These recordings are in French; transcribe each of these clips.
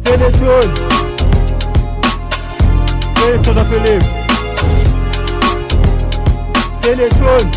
C'est les jaunes. C'est les Sons of Philippe. C'est les jaunes.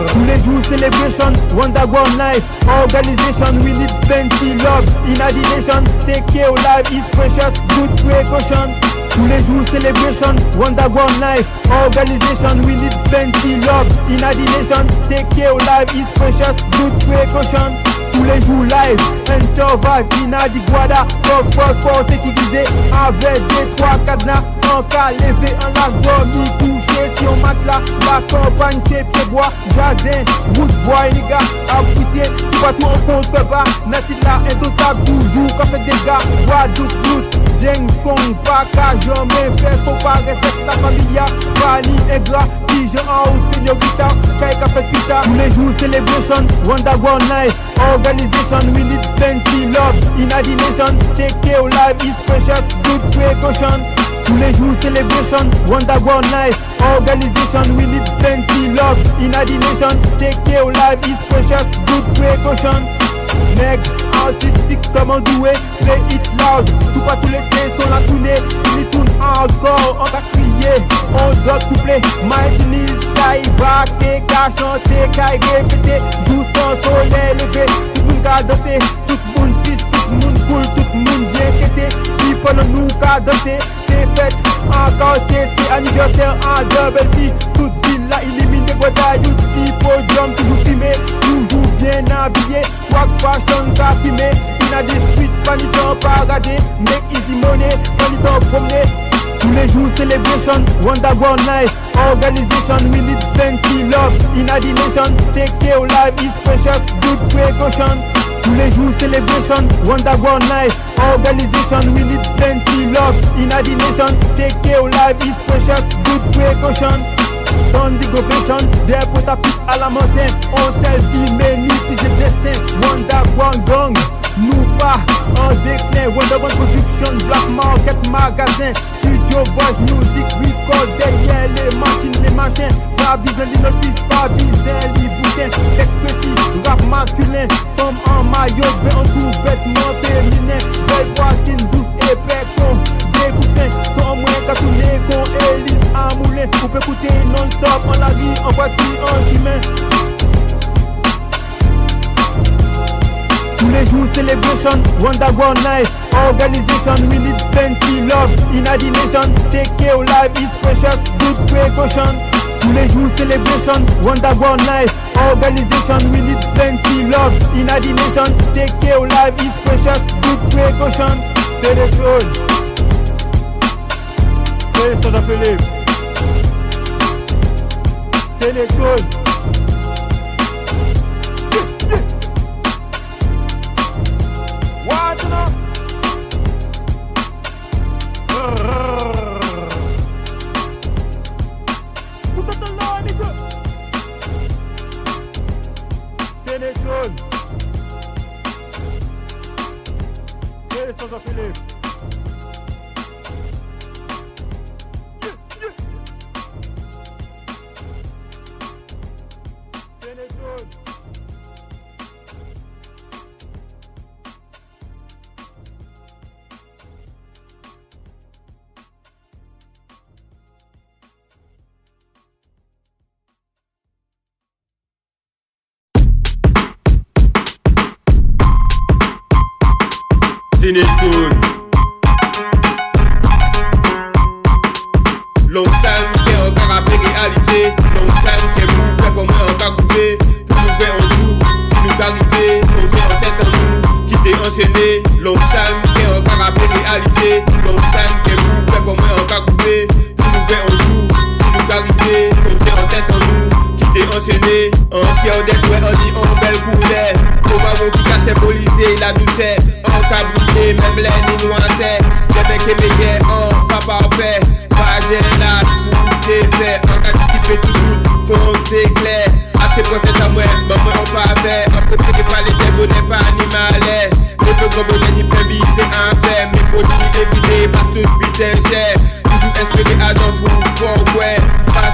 Tous les jours celebration, Wonderground life, organization, we need plenty love. In a nation, take care of life is precious, good precaution. Tous les jours celebration, Wonderground life, organization, we need plenty love. In a nation, take care of life is precious, good precaution. Tous les jours live, and survive in a Guada, for sécuriser avec des trois cadenas. En cas levé en lac dormi couché sur matelas. La campagne c'est pieds bois, jardin, route bois et les gars appuyer. Tu vois tout en contrebas, merci là indotable toujours comme fait des gars. Guadeloupe, route, Jeng Kong, pas qu'à jamais faire. Faut pas respecter la famille, Bali et gras, pigeon en haut, señorita, Kaika fait pita. Tous les jours celebration, Wonderground life, organization, we need plenty love. In a nation, take care of life is precious, good precaution. Tous les jours celebration, Wonderground life, organization, we need plenty love. In a nation, take care of life is precious, good precaution. Neg, artistique comme un doué, play it loud. Tout pas tous les traits sont la tournée, ils tournent encore, on va crier, on doit coupler. Martinez, Kai, braquer, Kai chanter, Kai répéter, doucement soleil levé, tout le monde a dansé, tout le monde triste, tout le monde cool, tout le monde bien quêté, puis pendant nous qu'à danser. Fête encore c'est anniversaire en double T. Toute ville là illuminée, Guada, Youti, podium, toujours filmé, toujours bien habillé. Swag fashion, qu'a filmé. In a des streets, pas ni temps pas regarder. Make easy money, pas ni temps promener. Tous les jours celebration, Wonderground life, organization, we need plenty love. In a nation, take care of life is precious, good precaution. Tous les jours celebration, Wonderground life, organization, we need plenty love. In a nation, take care of life is precious, good precaution. Dans l'innovation, des potes à pique à la montagne, on selfie, mais nous qui c'est destin. Wonderground gang, nous pas en déclin. Wonderground production, black market magasin, studio voice music, record derrière les machines, les machins. Pas besoin de notices, pas besoin de bouquins. Expressif, rap masculin, femme en maillot, ben en tout vêtement féminin. Belle voisine, douce et pécon, des coussins, sans moins qu'à tourner con Élise à moulin. On peut écouter non-stop en la vie, en voiture, en chemin. Tous les jours celebration, Wonderground life, organization, we need plenty love. In a nation, take care of life is precious, good precaution. Tous les jours celebration, Wonderground life, organization, we need plenty love. In a nation, take care of life is precious, good precaution. C'est les jaunes. C'est les Sons of Philippe. C'est les jaunes. C'est les jaunes. C'est les Sons of Philippe. C'est les jaunes. Tinitoun. Long time que encore après réalité. Long time que vous faites comme moi en bas coupé. Pour nous faire un jour, si nous arrivons, songer en 7 ans, quitter enchaîné. Long time que encore après réalité. Long time que vous faites comme moi en bas coupé. Pour nous faire un jour, si nous arrivons, songer en 7 ans, quitter enchaîné. En fier des doués, on dit en belle couleur. Comment qui casse polisé la douceur. En cabrillé, même les nuances. J'ai bec et meilleur, en pas parfait. Pas gênage, pour des faits. En anticiper toujours, quand c'est clair. Assez protéger à moi, maman en faveur. En préféré pas les débonnés, pas animalais. Les peu gros bonnets, ni plein bité en fait. Mes produits évités, pas tout bité cher. Toujours espérer à dans vous, fort ouais. Pas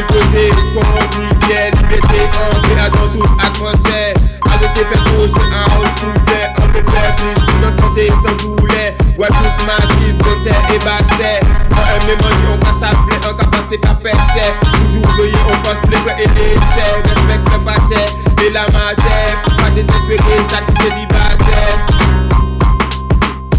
mille côtés, convivial, liberté, entrée à dans toute atmosphère. Arrêtez faire projet, un house ouvert, on peut faire plus, notre santé sans douleur. Guadeloupe massif, Voltaire et Basset. En un même dit on casse à plaie, on casse passer qu'à pester. Toujours veiller, on passe les vrais et les serres. Respecte le pater et la matière. Pas désespérer, ça qui célibataire.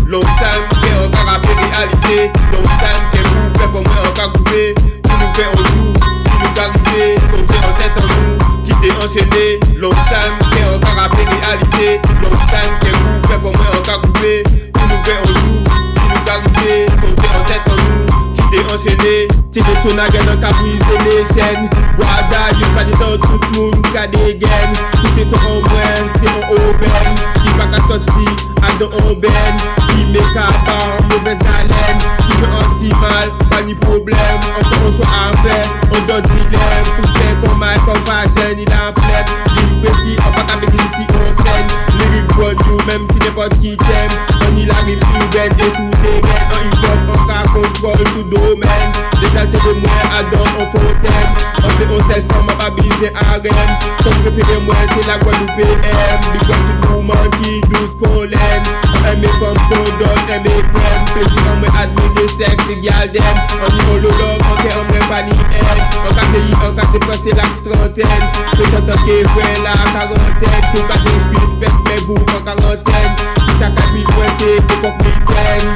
Long time, qu'est encore à réalité. Long time, qu'est vous fait pour moi encore couper. Pour nous faire au jour, si nous arrivons, songez en tête en nous. Quitter enchaîné, long time, qu'est encore à réalité. Long time, qu'est vous fait pour moi encore couper. Pour nous faire au jour, si nous arrivons, songez en tête en nous. Quitter enchaîné, tirer ton again en cas briser les chaînes. Wada, you pas des temps, tout le monde qu'a des gaines. Quitter son en moins, c'est mon aubaine. Qui va qu'à sortir, à dans aubaine. Qui met cabas, mauvaise haleine. Qui fait anti-mal, pas ni problème. Encore un choix à faire, on donne dilemme. Pour faire comme mal, comme pas jeune, il a un flemme. Ligne précis, on va qu'avec ici, on scène. Lyrics for you, même si n'importe qui t'aime. On y arrive urbaine et sous tes gaines. En hip-hop, on cas contrôle tout domaine. Des altés de moi, Adam, en fontaine. On fait au self-form, on va briser un rem. Ton préféré, moi, c'est la Guadeloupe PM. Big up tout woman qui douce qu'on l'aime. Aimer comme qu'on donne, aimer crème. Plaisir, on me admire des sexes, égal d'aime. On dit on le love, on t'aime, on me pas ni aime. On cas pays, on cas dépassé la trentaine. Peut-être qu'on est vrai la quarantaine. Tout cas disrespect, mais vous en quarantaine. Si ça capite, moi c'est des complicaines.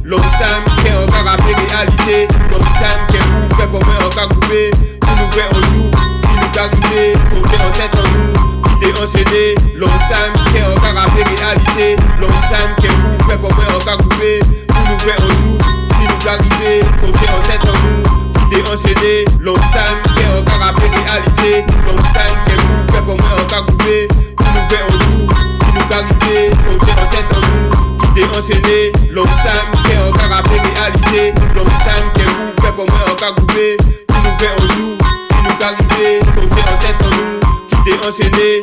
Long time, qu'est encore à réalité. Long time, qu'est vous fait pour moi encore couper. Pour nous faire au jour, si nous arrivons, sauter en tête en nous. Quitter enchaîné, long time, qu'est encore à réalité. Long time, qu'est vous fait pour moi encore couper. Pour nous faire au jour, si nous arrivons, sauter en tête en nous. Quitter enchaîné, long time, qu'est encore à réalité. Long time, qu'est vous fait pour moi encore couper. Pour nous faire au jour, si nous arrivons, sauter en tête en nous. Quitter enchaîné, long time, qu'est encore à réalité. Long time, qu'est vous fait pour moi encore couper. Pour nous faire au jour, si nous arrivons, sauter en tête en nous. Quitter enchaîné.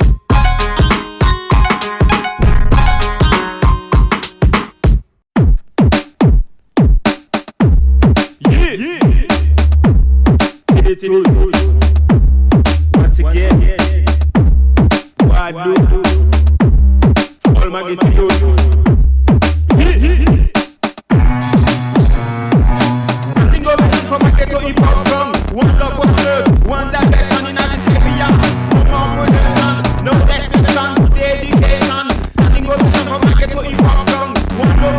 Once again, Guadeloupe, all my get you. Nothing going on from my ghetto hip hop drum. One love, one love, one direction in this area. No more production, no restriction, dedication. Standing ovation from my ghetto hip hop drum. One love,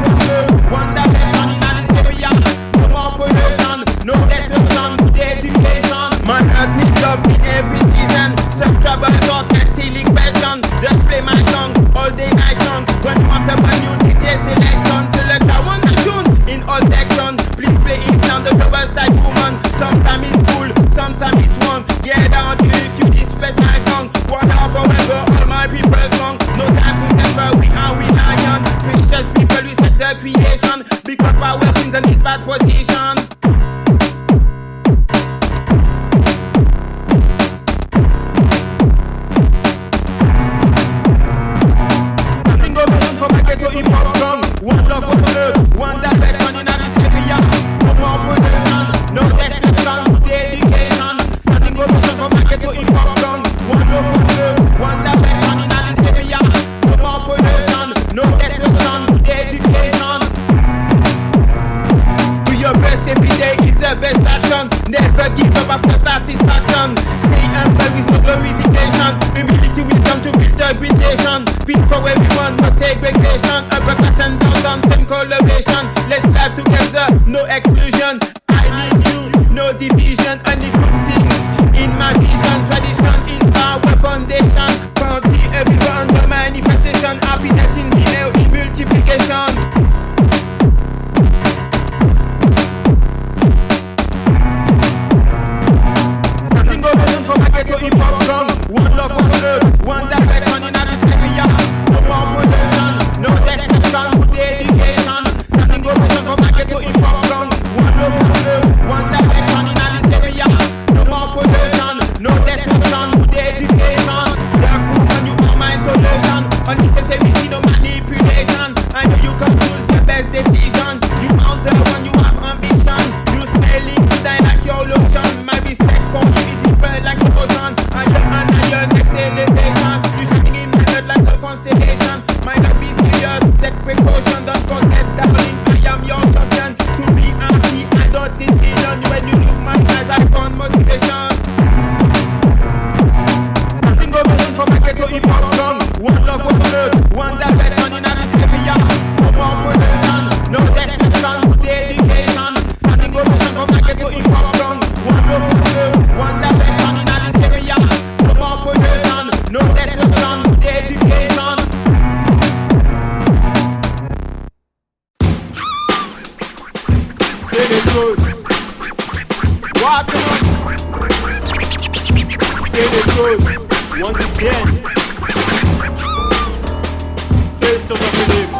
one direction in this area. No more production, no restriction, dedication. Man, I need love in every season. Some trouble talk and silly question. Just play my song all day night long. When you after my new DJ selection, select I want the tune in all sections. Please play it down the trouble style woman. Sometimes it's cool, sometimes it's warm. Get down here if you respect my tongue. One half forever, all my people long. No time to suffer, we are we lion. Precious people respect the creation. Because power wins in this bad position. Hip hop drum, one love, one love, one direction in this area. No more production, no restriction, dedication. Standing ovation for my ghetto hip hop drum. One love, one direction in this area. No more production, no restriction, dedication. Do your best every day is the best action. Never give up after satisfaction. Stay humble with no glorification. Humility wisdom to build a great nation. Peace for everyone, no segregation. Uppercuts and down, same collaboration. Let's live together, no exclusion. I need you, no division. Only good things in my vision. Tradition is our foundation. Party everyone, no manifestation. Happiness in the air, in multiplication. Standing ovation for my ghetto hip hop drum. One love, one love, one direction in this area. No more production, no restriction, dedication. Standing ovation for my ghetto hip hop drum. One love, one direction in this area. No more production, no restriction, dedication. Black woman, you are my solution. Unnecessary, no manipulation. I know you can choose the best decision. You answer when you have ambition. You smelling good, I like your lotion. Toad, once again. Christopher Philippe.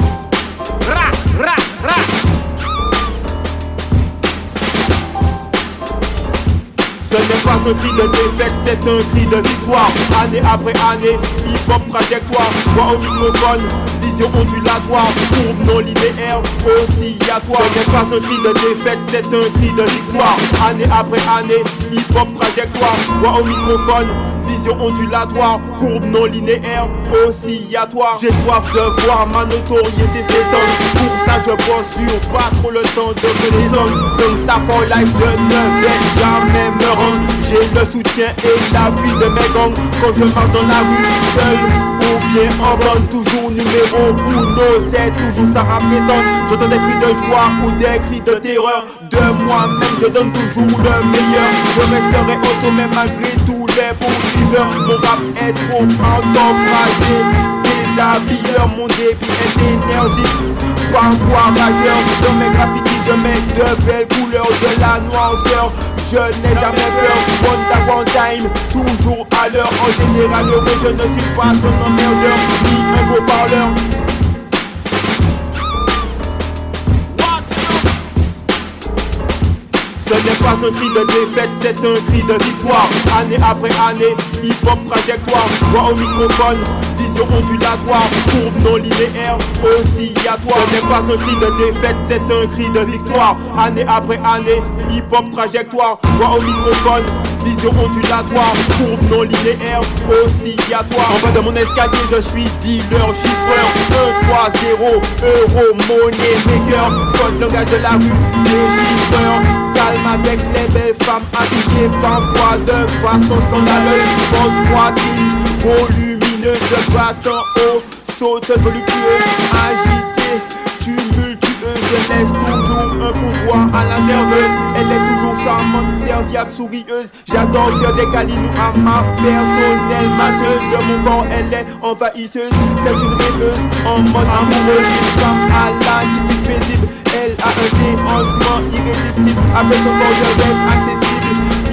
Ra, ra, ra. Ce n'est pas un cri de défaite, c'est un cri de victoire. Année après année, hip-hop trajectoire. Voix au microphone, vision ondulatoire. Courbe non linéaire, oscillatoire. Ce n'est pas un cri de défaite, c'est un cri de victoire. Année après année, hip-hop trajectoire. Voix au microphone, vision ondulatoire. Courbe non linéaire, oscillatoire. J'ai soif de voir ma notoriété s'étendre. Pour ça je bosse dur, pas trop le temps de me détendre. Gangsta for life, je ne vais jamais me rendre. J'ai le soutien et l'appui de mes gangs. Quand je marche dans la rue seul ou bien en bande, toujours numéro uno, c'est toujours ça à prétendre. J'entends des cris de joie ou des cris de terreur. De moi-même je donne toujours le meilleur. Je resterai au sommet malgré tous les poursuiveurs. Mon rap est trop endommagé. Déshabilleur, mon débit est énergique, parfois rageur. Dans mes graffitis je mets de belles couleurs, de la noirceur. Je n'ai jamais peur, one time, toujours à l'heure. En général heureux, je ne suis pas son emmerdeur, ni un beau parleur. Ce n'est pas un cri de défaite, c'est un cri de victoire. Année après année, hip-hop trajectoire. Voix au microphone, vision ondulatoire. Courbe non linéaire, oscillatoire. Ce n'est pas un cri de défaite, c'est un cri de victoire. Année après année, hip-hop trajectoire. Voix au microphone, vision ondulatoire. Courbe non linéaire, oscillatoire. En bas de mon escalier, je suis dealer, chiffreur. 1, 3, 0, euro, monnaie, maker. Code langage de la rue, déchiffreur. Calme avec les belles femmes habillées parfois de façon scandaleuse. Votre poitrine volumineuse, battant haut, sauteuse, voluptueuse, agitée, tumultueuse. Je laisse toujours un pouvoir à la serveuse. Elle est toujours charmante, serviable, sourieuse. J'adore faire des câlins à ma personnelle masseuse. De mon corps elle est envahisseuse. C'est une rêveuse en mode amoureuse. Une femme à l'attitude paisible. Elle a un déhanchement irrésistible. Avec son corps de rêve accessible.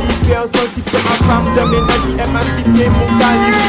Hyper sensible, c'est ma femme de ménage qui aime astiquer mon calibre.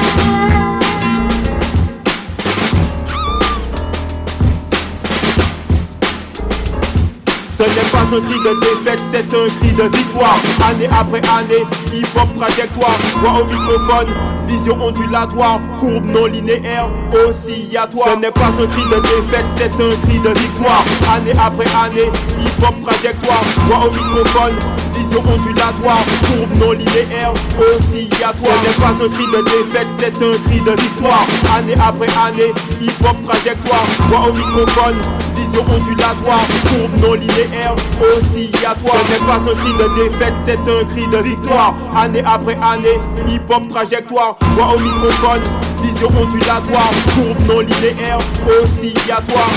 Ce n'est pas un cri de défaite, c'est un cri de victoire. Année après année, hip-hop trajectoire. Voix au microphone, vision ondulatoire. Courbe non linéaire, oscillatoire. Ce n'est pas un cri de défaite, c'est un cri de victoire. Année après année, hip-hop trajectoire. Voix au microphone, vision ondulatoire. Courbe non linéaire, oscillatoire. Ce n'est pas un cri de défaite, c'est un cri de victoire. Année après année, hip-hop trajectoire. Voix au microphone, vision ondulatoire. Courbe non linéaire, oscillatoire. Ce n'est pas un cri de défaite, c'est un cri de victoire. Année après année, hip-hop trajectoire. Voix au microphone, vision ondulatoire. Courbe non linéaire, oscillatoire.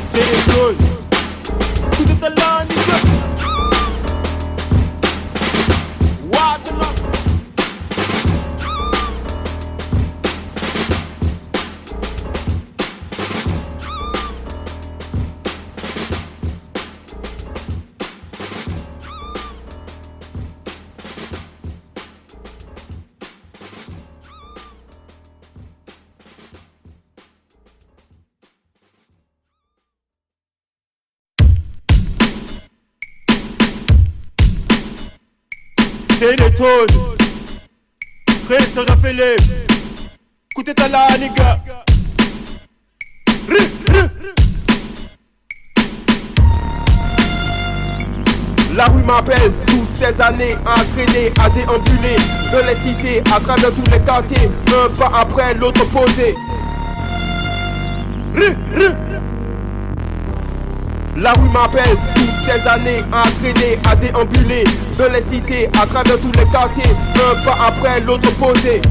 C'est les choses. Tout est à l'année. C'est les Toad, Christopher Philippe. Écoutez ta là les gars. La rue m'appelle, toutes ces années à traîner, à déambuler de les cités, à travers tous les quartiers, un pas après l'autre posé. La rue m'appelle, toutes ces années à traîner, à déambuler de les cités, à travers tous les quartiers, un pas après l'autre posé.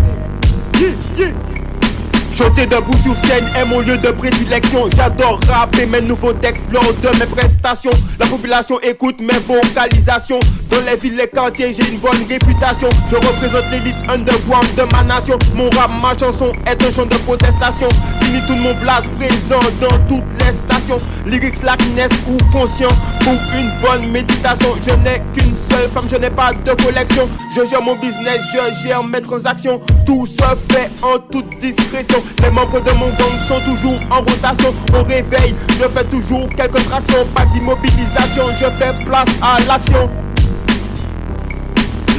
Chanter debout sur scène est mon lieu de prédilection. J'adore rapper mes nouveaux textes lors de mes prestations. La population écoute mes vocalisations. Dans les villes, les quartiers, j'ai une bonne réputation. Je représente l'élite underground de ma nation. Mon rap, ma chanson est un chant de protestation. Fini tout mon blast présent dans toutes les stations. Lyrics, latinesse ou conscient pour une bonne méditation. Je n'ai qu'une seule femme, je n'ai pas de collection. Je gère mon business, je gère mes transactions. Tout se fait en toute discrétion. Les membres de mon gang sont toujours en rotation. Au réveil, je fais toujours quelques tractions. Pas d'immobilisation, je fais place à l'action.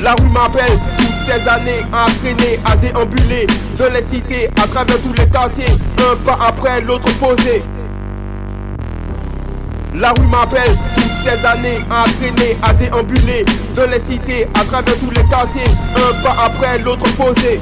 La rue m'appelle, toutes ces années à traîner, à déambuler de les cités à travers tous les quartiers, un pas après l'autre posé. La rue m'appelle, toutes ces années à traîner, à déambuler de les cités à travers tous les quartiers, un pas après l'autre posé.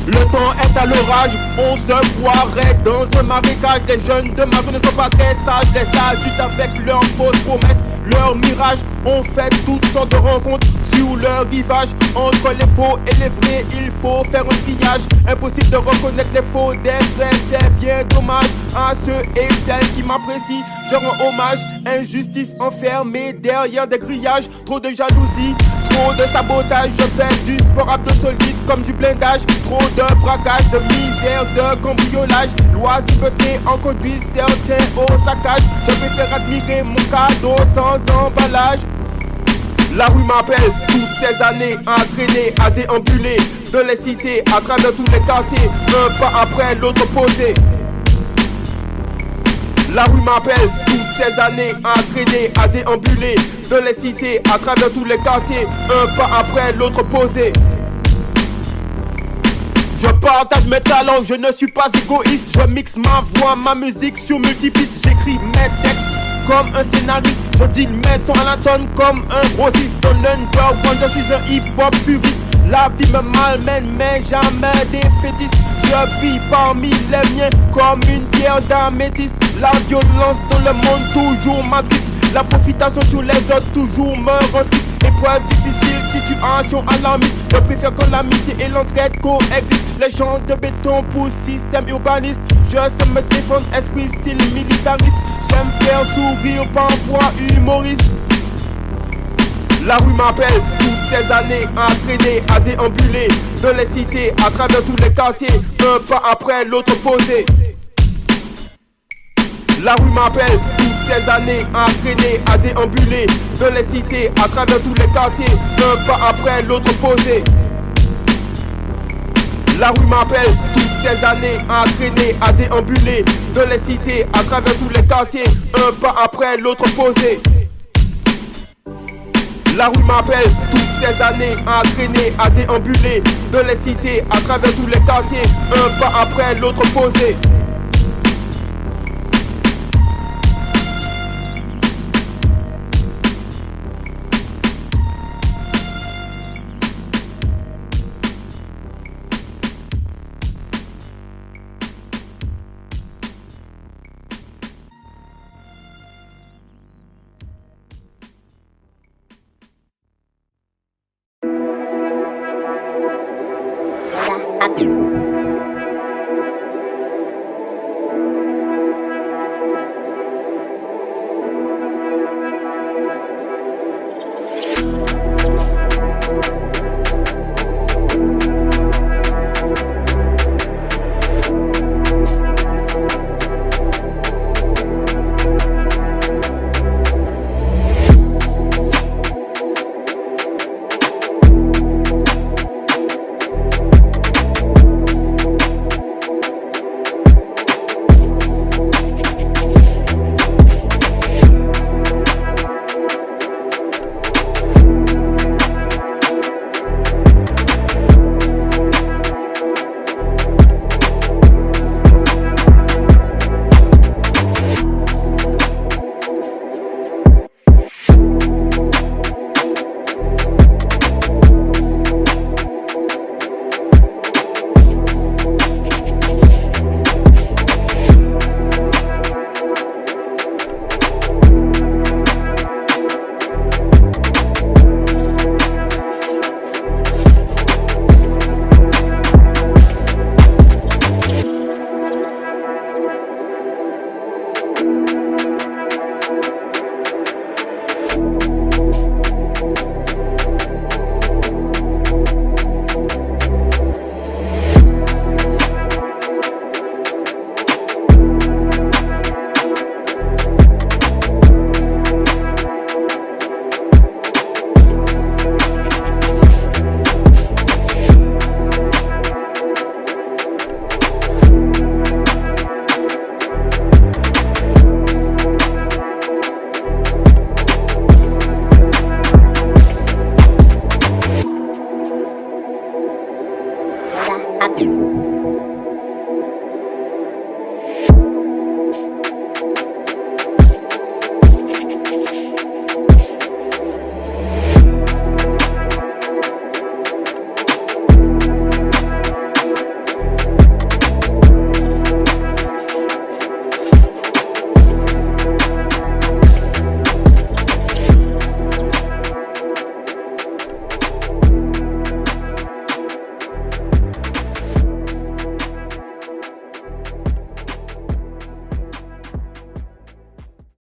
Le temps est à l'orage, on se croirait dans un marécage. Les jeunes de ma rue ne sont pas très sages. Les adultes avec leurs fausses promesses, leurs mirages. On fait toutes sortes de rencontres sur leur rivage. Entre les faux et les vrais, il faut faire un triage. Impossible de reconnaître les faux des vrais, c'est bien dommage. À ceux et celles qui m'apprécient, je rends hommage. Injustice enfermée derrière des grillages. Trop de jalousie, trop de sabotage. Je fais du sport abdo solide comme du blindage. Trop de braquage, de misère, de cambriolage. L'oisiveté en conduit certains au saccage. Je préfère admirer mon cadeau sans emballage. La rue m'appelle, toutes ces années à traîner, à déambuler de les cités à travers tous les quartiers, un pas après l'autre posé. La rue m'appelle, toutes ces années à traîner, à déambuler de les cités à travers tous les quartiers, un pas après l'autre posé. Je partage mes talents, je ne suis pas égoïste. Je mixe ma voix, ma musique sur multipistes. J'écris mes textes comme un scénariste. Je dis mes sons à la tonne comme un grossiste. Dans l'underground, je suis un hip-hop puriste. La vie me malmène mais jamais défaitiste. Je vis parmi les miens comme une pierre d'améthyste. La violence dans le monde toujours m'attriste. La profitation sur les autres toujours me rend triste. Épreuve difficile, situation alarmiste. Je préfère que l'amitié et l'entraide coexistent. Les gens de béton pour système urbaniste. Je sais me défendre, esprit style militariste. J'aime faire sourire, parfois humoriste. La rue m'appelle, toutes ces années à traîner, à déambuler de les cités à travers tous les quartiers, un pas après l'autre posé. La rue m'appelle, toutes ces années à traîner, à déambuler de les cités à travers tous les quartiers, un pas après l'autre posé. La rue m'appelle, toutes ces années à traîner, à déambuler de les cités à travers tous les quartiers, un pas après l'autre posé. La rue m'appelle, toutes ces années à traîner, à déambuler de les cités à travers tous les quartiers, un pas après l'autre posé. Adu.